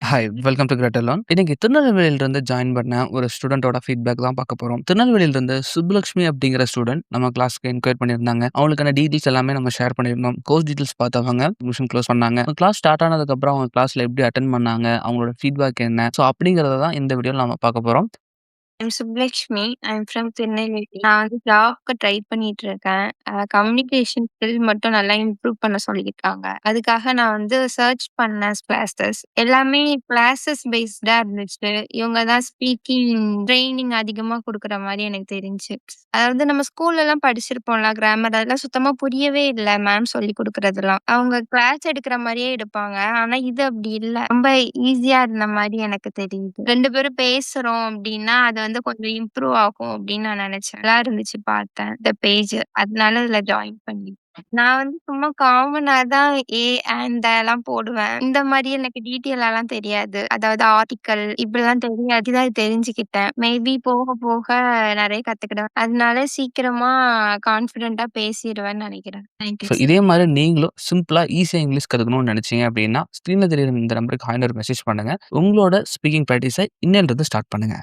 Hi, welcome to greater learn. இன்னைக்கு திருநெல்வேலியிலிருந்து join பண்ண ஒரு ஸ்டூடெண்ட்டோட ஃபீட்பேக் தான் பார்க்க போறோம். திருநெல்வேலியிலிருந்து சுப்புலட்சுமி அப்படிங்கிற ஸ்டூடெண்ட் நம்ம கிளாஸ்க்கு என்கொயரி பண்ணியிருந்தாங்க. அவங்களுக்கான டீட்டெயில்ஸ் எல்லாமே நம்ம ஷேர் பண்ணியிருந்தோம். கோர்ஸ் டீட்டெயில்ஸ் பார்த்தவங்க அட்மிஷன் க்ளோஸ் பண்ணாங்க. கிளாஸ் ஸ்டார்ட் ஆனதுக்கப்புறம் அவங்க கிளாஸ்ல எப்படி அட்டெண்ட் பண்ணாங்க, அவங்களோட ஃபீட்பேக் என்ன, ஸோ அப்படிங்கிறத தான் இந்த வீடியோல நம்ம பார்க்க போறோம். I'm Subbulakshmi. I'm from Tirunelveli. நான் வந்து ஜாப்க்கு ட்ரை பண்ணிட்டு இருக்கேன். கம்யூனிகேஷன் ஸ்கில் மட்டும் நல்லா இம்ப்ரூவ் பண்ண சொல்லியிருக்காங்க. அதுக்காக நான் வந்து சர்ச் பண்ணேன் கிளாஸஸ். எல்லாமே கிளாஸஸ் பேஸ்டா இருந்துச்சு. இவங்க தான் ஸ்பீக்கிங் ட்ரெய்னிங் அதிகமா குடுக்குற மாரி எனக்கு தெரிஞ்சுச்சு. அதாவது நம்ம ஸ்கூல்லலாம் படிச்சிருப்போம்ல கிராமர், அதெல்லாம் சுத்தமா புரியவே இல்ல மேம் சொல்லிக் குடுக்குறதெல்லாம். அவங்க கிளாஸ் எடுக்கிற மாரியே எடுப்பாங்க. ஆனா இது அப்படி இல்ல. ரொம்ப ஈஸியா இருந்த மாரி எனக்கு தெரியுது. 2 பேரும் பேசுறோம் அப்படின்னா, அது வந்து கொஞ்சம் இம்ப்ரூவ் ஆகும் அப்படின்னு நான் நெனச்சேன். நல்லா இருந்துச்சு பார்த்தேன் இந்த பேஜ். அதனால இதுல ஜாயின் பண்ணிட்டேன். நான் வந்து சும்மா காமனா தான் அண்ட் லாம் போடுவேன். இந்த மாரி எனக்கு டீட்டெயிலாலாம் தெரியாது. அதாவது ஆர்டிக்கல் இப்படிலாம் தெரியாது. இதான் தெரிஞ்சுக்கிட்டேன். மேபி போக போக நெறைய கத்துக்கிடுவேன். அதனால சீக்கிரமா கான்ஃபிடென்ட்டா பேசிருவேன்னு நெனைக்கிறேன். Thank you so sir. இதே மாரி நீங்களும் சிம்பிளா, ஈஸியா இங்கிலீஷ் கத்துக்கணும்னு நினைச்சீங்க அப்படின்னா, ஸ்க்ரீன்ல தெரியிற இந்த நம்பருக்கு ஹாய்ன்னு ஒரு மெசேஜ் பண்ணுங்க. உங்களோட ஸ்பீக்கிங் பிராக்டிஸ இன்னையிலிருந்து ஸ்டார்ட் பண்ணுங்க.